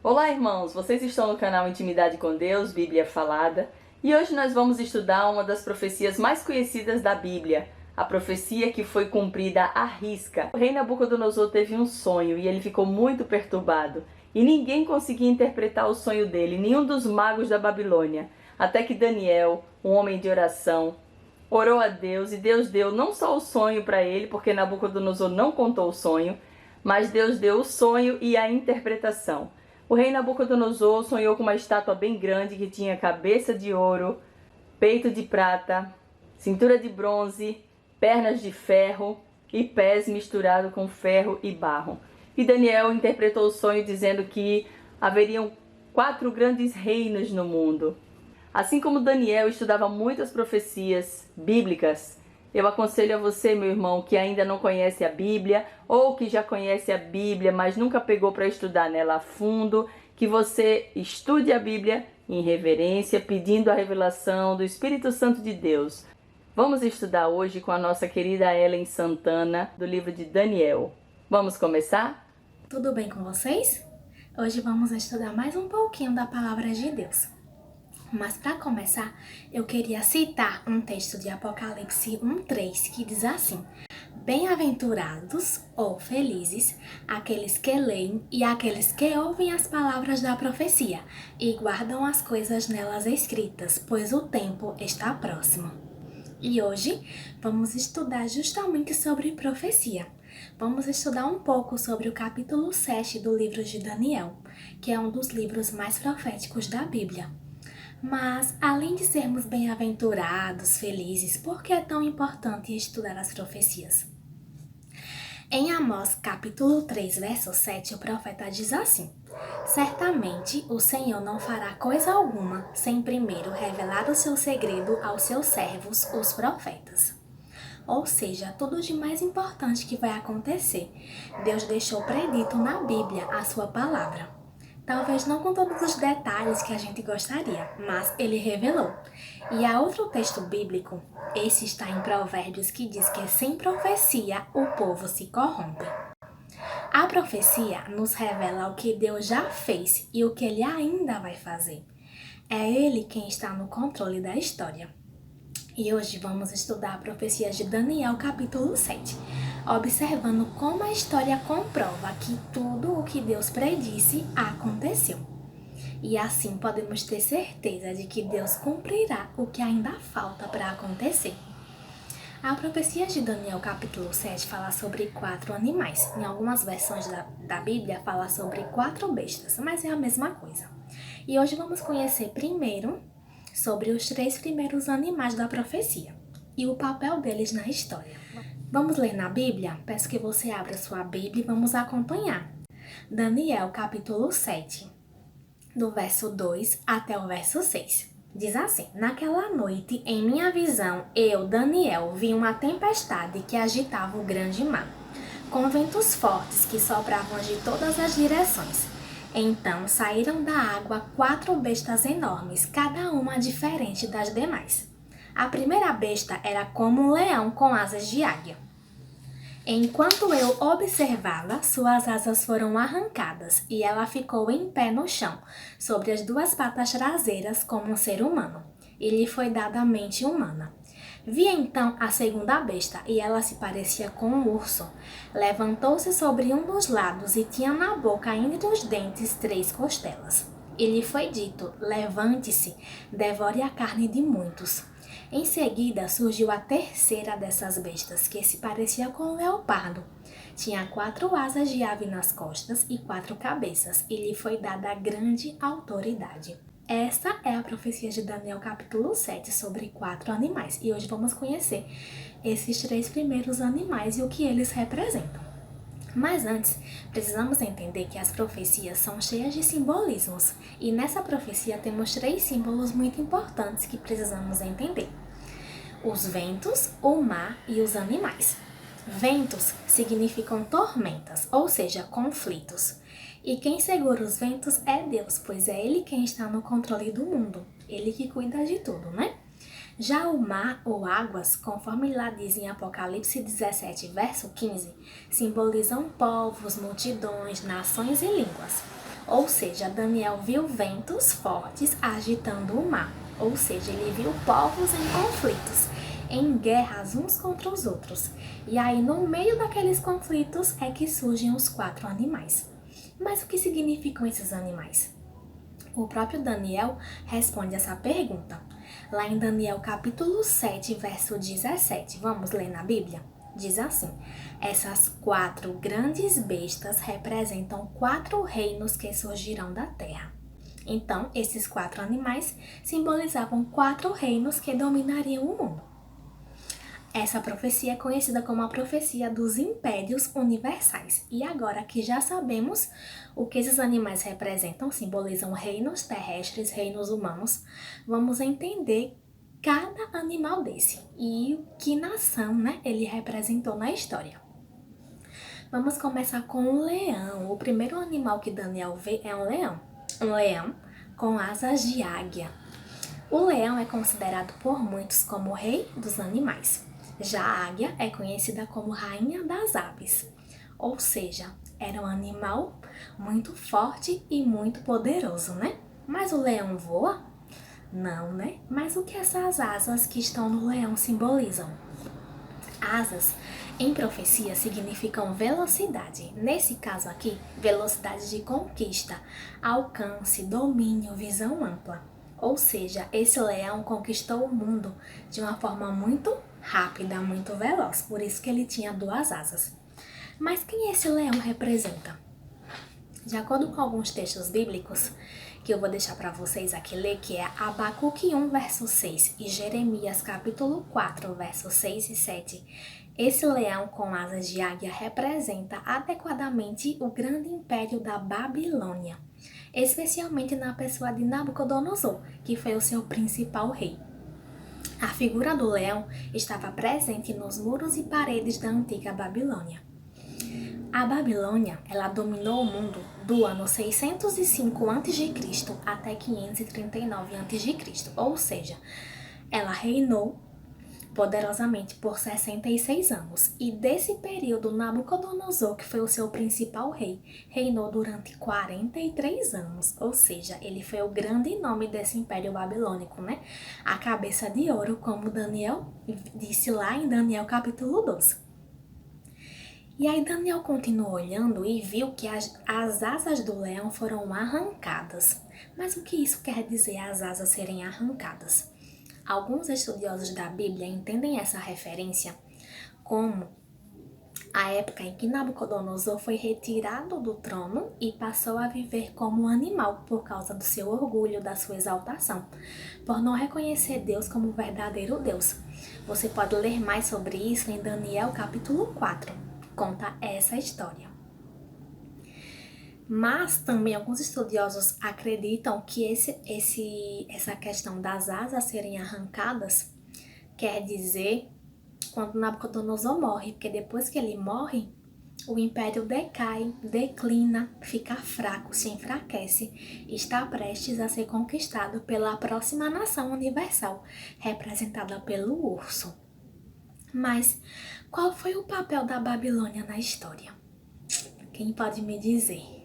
Olá, irmãos! Vocês estão no canal Intimidade com Deus, Bíblia Falada, e hoje nós vamos estudar uma das profecias mais conhecidas da Bíblia, a profecia que foi cumprida à risca. O rei Nabucodonosor teve um sonho e ele ficou muito perturbado, e ninguém conseguia interpretar o sonho dele, nenhum dos magos da Babilônia, até que Daniel, um homem de oração, orou a Deus e Deus deu não só o sonho para ele, porque Nabucodonosor não contou o sonho, mas Deus deu o sonho e a interpretação. O rei Nabucodonosor sonhou com uma estátua bem grande que tinha cabeça de ouro, peito de prata, cintura de bronze, pernas de ferro e pés misturados com ferro e barro. E Daniel interpretou o sonho dizendo que haveriam 4 grandes reinos no mundo. Assim como Daniel estudava muitas profecias bíblicas, eu aconselho a você, meu irmão, que ainda não conhece a Bíblia ou que já conhece a Bíblia, mas nunca pegou para estudar nela a fundo, que você estude a Bíblia em reverência, pedindo a revelação do Espírito Santo de Deus. Vamos estudar hoje com a nossa querida Ellen Santana, do livro de Daniel. Vamos começar? Tudo bem com vocês? Hoje vamos estudar mais um pouquinho da Palavra de Deus. Mas para começar, eu queria citar um texto de Apocalipse 1:3 que diz assim: Bem-aventurados ou felizes aqueles que leem e aqueles que ouvem as palavras da profecia e guardam as coisas nelas escritas, pois o tempo está próximo. E hoje vamos estudar justamente sobre profecia. Vamos estudar um pouco sobre o capítulo 7 do livro de Daniel, que é um dos livros mais proféticos da Bíblia. Mas, além de sermos bem-aventurados, felizes, por que é tão importante estudar as profecias? Em Amós, capítulo 3, verso 7, o profeta diz assim: Certamente o Senhor não fará coisa alguma sem primeiro revelar o seu segredo aos seus servos, os profetas. Ou seja, tudo de mais importante que vai acontecer, Deus deixou predito na Bíblia a sua palavra. Talvez não com todos os detalhes que a gente gostaria, mas ele revelou. E há outro texto bíblico, esse está em Provérbios, que diz que sem profecia o povo se corrompe. A profecia nos revela o que Deus já fez e o que ele ainda vai fazer. É ele quem está no controle da história. E hoje vamos estudar a profecia de Daniel, capítulo 7, observando como a história comprova que tudo o que Deus predisse aconteceu. E assim podemos ter certeza de que Deus cumprirá o que ainda falta para acontecer. A profecia de Daniel, capítulo 7, fala sobre 4 animais. Em algumas versões da Bíblia fala sobre 4 bestas, mas é a mesma coisa. E hoje vamos conhecer primeiro sobre os 3 primeiros animais da profecia e o papel deles na história. Vamos ler na Bíblia? Peço que você abra sua Bíblia e vamos acompanhar. Daniel, capítulo 7, do verso 2 até o verso 6. Diz assim: Naquela noite, em minha visão, eu, Daniel, vi uma tempestade que agitava o grande mar, com ventos fortes que sopravam de todas as direções. Então saíram da água 4 bestas enormes, cada uma diferente das demais. A primeira besta era como um leão com asas de águia. Enquanto eu observava, suas asas foram arrancadas e ela ficou em pé no chão, sobre as 2 patas traseiras como um ser humano, e lhe foi dada a mente humana. Vi então a segunda besta, e ela se parecia com um urso. Levantou-se sobre um dos lados e tinha na boca, entre os dentes, 3 costelas. E lhe foi dito: levante-se, devore a carne de muitos. Em seguida surgiu a terceira dessas bestas, que se parecia com um leopardo. Tinha 4 asas de ave nas costas e 4 cabeças, e lhe foi dada grande autoridade. Essa é a profecia de Daniel, capítulo 7, sobre 4 animais. E hoje vamos conhecer esses 3 primeiros animais e o que eles representam. Mas antes, precisamos entender que as profecias são cheias de simbolismos. E nessa profecia temos 3 símbolos muito importantes que precisamos entender: os ventos, o mar e os animais. Ventos significam tormentas, ou seja, conflitos. E quem segura os ventos é Deus, pois é Ele quem está no controle do mundo. Ele que cuida de tudo, né? Já o mar ou águas, conforme lá diz em Apocalipse 17, verso 15, simbolizam povos, multidões, nações e línguas. Ou seja, Daniel viu ventos fortes agitando o mar. Ou seja, ele viu povos em conflitos, em guerras uns contra os outros. E aí, no meio daqueles conflitos, é que surgem os 4 animais. Mas o que significam esses animais? O próprio Daniel responde essa pergunta. Lá em Daniel capítulo 7, verso 17. Vamos ler na Bíblia? Diz assim: essas 4 grandes bestas representam 4 reinos que surgirão da terra. Então, esses 4 animais simbolizavam 4 reinos que dominariam o mundo. Essa profecia é conhecida como a profecia dos impérios universais. E agora que já sabemos o que esses animais representam, simbolizam reinos terrestres, reinos humanos, vamos entender cada animal desse e que nação, ele representou na história. Vamos começar com o leão. O primeiro animal que Daniel vê é um leão. Um leão com asas de águia. O leão é considerado por muitos como o rei dos animais. Já a águia é conhecida como rainha das aves, ou seja, era um animal muito forte e muito poderoso, Mas o leão voa? Não, Mas o que essas asas que estão no leão simbolizam? Asas, em profecia, significam velocidade. Nesse caso aqui, velocidade de conquista, alcance, domínio, visão ampla. Ou seja, esse leão conquistou o mundo de uma forma muito rápida, muito veloz. Por isso que ele tinha 2 asas. Mas quem esse leão representa? De acordo com alguns textos bíblicos, que eu vou deixar para vocês aqui ler, que é Abacuque 1, verso 6 e Jeremias capítulo 4, verso 6 e 7. Esse leão com asas de águia representa adequadamente o grande império da Babilônia, especialmente na pessoa de Nabucodonosor, que foi o seu principal rei. A figura do leão estava presente nos muros e paredes da antiga Babilônia. A Babilônia, ela dominou o mundo do ano 605 a.C. até 539 a.C., ou seja, ela reinou poderosamente por 66 anos. E desse período, Nabucodonosor, que foi o seu principal rei, reinou durante 43 anos. Ou seja, ele foi o grande nome desse império babilônico, A cabeça de ouro, como Daniel disse lá em Daniel capítulo 12. E aí Daniel continuou olhando e viu que as asas do leão foram arrancadas. Mas o que isso quer dizer, as asas serem arrancadas? Alguns estudiosos da Bíblia entendem essa referência como a época em que Nabucodonosor foi retirado do trono e passou a viver como um animal por causa do seu orgulho, da sua exaltação, por não reconhecer Deus como o verdadeiro Deus. Você pode ler mais sobre isso em Daniel capítulo 4. Conta essa história. Mas também alguns estudiosos acreditam que essa questão das asas serem arrancadas quer dizer quando Nabucodonosor morre, porque depois que ele morre, o império decai, declina, fica fraco, se enfraquece e está prestes a ser conquistado pela próxima nação universal, representada pelo urso. Mas qual foi o papel da Babilônia na história? Quem pode me dizer?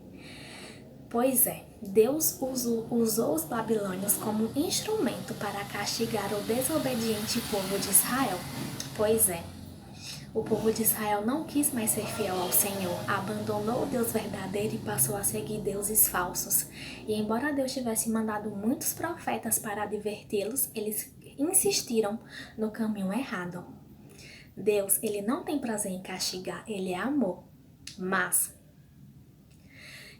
Pois é, Deus usou os babilônios como instrumento para castigar o desobediente povo de Israel. Pois é, o povo de Israel não quis mais ser fiel ao Senhor, abandonou o Deus verdadeiro e passou a seguir deuses falsos. E embora Deus tivesse mandado muitos profetas para adverti-los, eles insistiram no caminho errado. Deus, ele não tem prazer em castigar, ele é amor, mas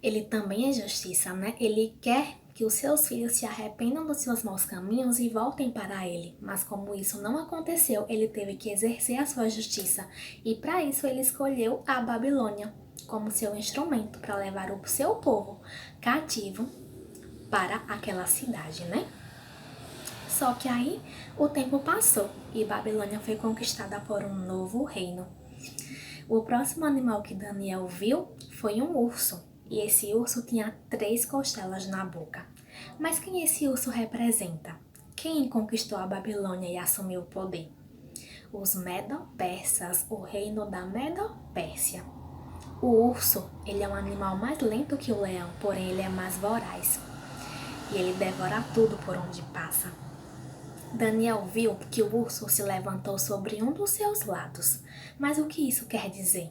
ele também é justiça, Ele quer que os seus filhos se arrependam dos seus maus caminhos e voltem para ele. Mas como isso não aconteceu, ele teve que exercer a sua justiça. E para isso ele escolheu a Babilônia como seu instrumento para levar o seu povo cativo para aquela cidade, Só que aí o tempo passou e Babilônia foi conquistada por um novo reino. O próximo animal que Daniel viu foi um urso. E esse urso tinha 3 costelas na boca. Mas quem esse urso representa? Quem conquistou a Babilônia e assumiu o poder? Os Medo-Persas, o reino da Medo-Pérsia. O urso, ele é um animal mais lento que o leão, porém ele é mais voraz. E ele devora tudo por onde passa. Daniel viu que o urso se levantou sobre um dos seus lados. Mas o que isso quer dizer?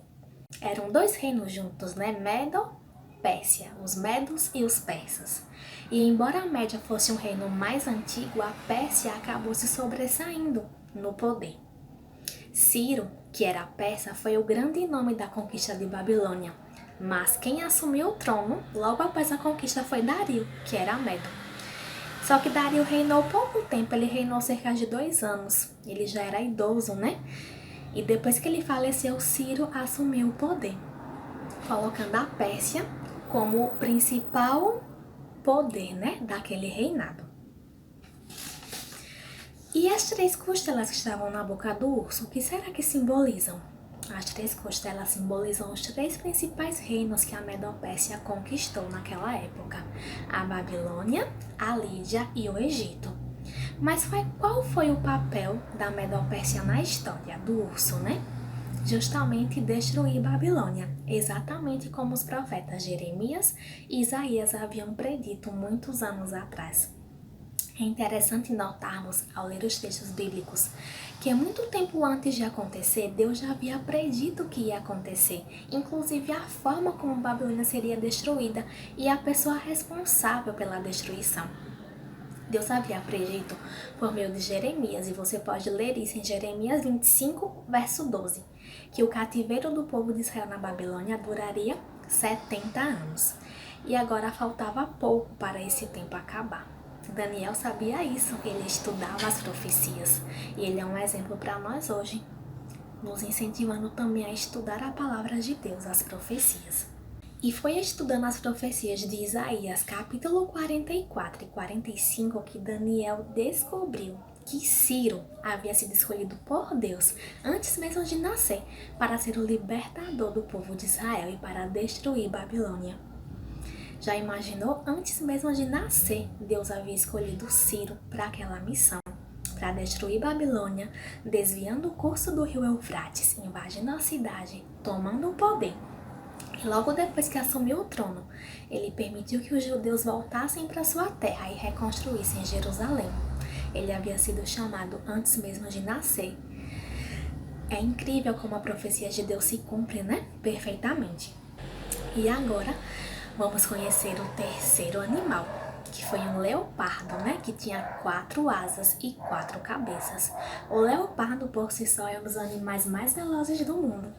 Eram dois reinos juntos, né? Medo-Pérsia, os medos e os persas. E embora a Média fosse um reino mais antigo, a Pérsia acabou se sobressaindo no poder. Ciro, que era persa, foi o grande nome da conquista de Babilônia. Mas quem assumiu o trono logo após a conquista foi Dario, que era Medo. Só que Dario reinou pouco tempo, ele reinou cerca de 2 anos. Ele já era idoso, né? E depois que ele faleceu, Ciro assumiu o poder, colocando a Pérsia como o principal poder, né, daquele reinado. E as 3 costelas que estavam na boca do urso, o que será que simbolizam? As 3 costelas simbolizam os 3 principais reinos que a Medo-Pérsia conquistou naquela época: a Babilônia, a Lídia e o Egito. Mas qual foi o papel da Medo-Pérsia na história do urso, né? Justamente destruir Babilônia, exatamente como os profetas Jeremias e Isaías haviam predito muitos anos atrás. É interessante notarmos, ao ler os textos bíblicos, que muito tempo antes de acontecer, Deus já havia predito o que ia acontecer, inclusive a forma como Babilônia seria destruída e a pessoa responsável pela destruição. Deus havia predito por meio de Jeremias, e você pode ler isso em Jeremias 25, verso 12, que o cativeiro do povo de Israel na Babilônia duraria 70 anos. E agora faltava pouco para esse tempo acabar. Daniel sabia isso, ele estudava as profecias, e ele é um exemplo para nós hoje, nos incentivando também a estudar a palavra de Deus, as profecias. E foi estudando as profecias de Isaías, capítulo 44 e 45, que Daniel descobriu que Ciro havia sido escolhido por Deus, antes mesmo de nascer, para ser o libertador do povo de Israel e para destruir Babilônia. Já imaginou? Antes mesmo de nascer, Deus havia escolhido Ciro para aquela missão, para destruir Babilônia, desviando o curso do rio Eufrates, invadindo a cidade, tomando o poder. E logo depois que assumiu o trono, ele permitiu que os judeus voltassem para sua terra e reconstruíssem Jerusalém. Ele havia sido chamado antes mesmo de nascer. É incrível como a profecia de Deus se cumpre, né? Perfeitamente. E agora, vamos conhecer o terceiro animal, que foi um leopardo, né? Que tinha 4 asas e 4 cabeças. O leopardo, por si só, é um dos animais mais velozes do mundo.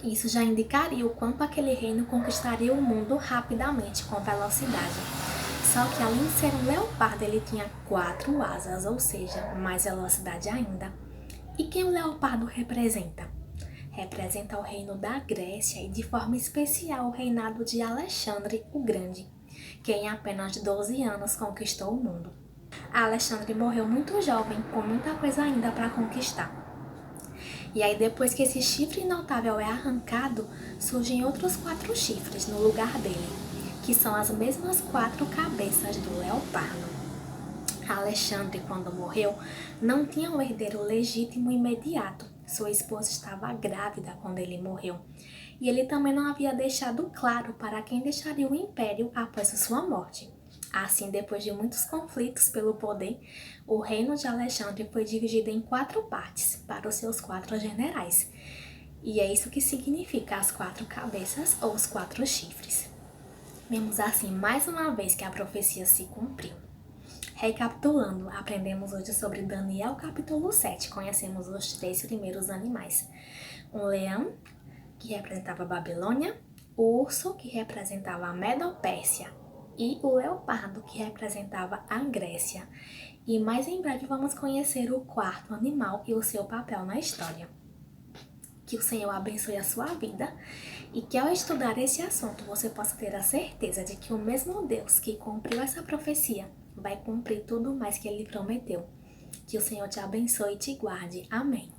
Isso já indicaria o quanto aquele reino conquistaria o mundo rapidamente, com velocidade. Só que além de ser um leopardo, ele tinha 4 asas, ou seja, mais velocidade ainda. E quem o leopardo representa? Representa o reino da Grécia e de forma especial o reinado de Alexandre o Grande, que em apenas 12 anos conquistou o mundo. Alexandre morreu muito jovem, com muita coisa ainda para conquistar. E aí depois que esse chifre notável é arrancado, surgem outros 4 chifres no lugar dele, que são as mesmas 4 cabeças do leopardo. Alexandre, quando morreu, não tinha um herdeiro legítimo imediato. Sua esposa estava grávida quando ele morreu. E ele também não havia deixado claro para quem deixaria o império após a sua morte. Assim, depois de muitos conflitos pelo poder, o reino de Alexandre foi dividido em 4 partes para os seus 4 generais. E é isso que significa as 4 cabeças ou os 4 chifres. Vemos assim mais uma vez que a profecia se cumpriu. Recapitulando, aprendemos hoje sobre Daniel capítulo 7, conhecemos os 3 primeiros animais. Um leão, que representava a Babilônia, o urso, que representava a Medo-Pérsia, e o leopardo, que representava a Grécia. E mais em breve vamos conhecer o 4º animal e o seu papel na história. Que o Senhor abençoe a sua vida e que ao estudar esse assunto você possa ter a certeza de que o mesmo Deus que cumpriu essa profecia vai cumprir tudo mais que Ele prometeu. Que o Senhor te abençoe e te guarde. Amém.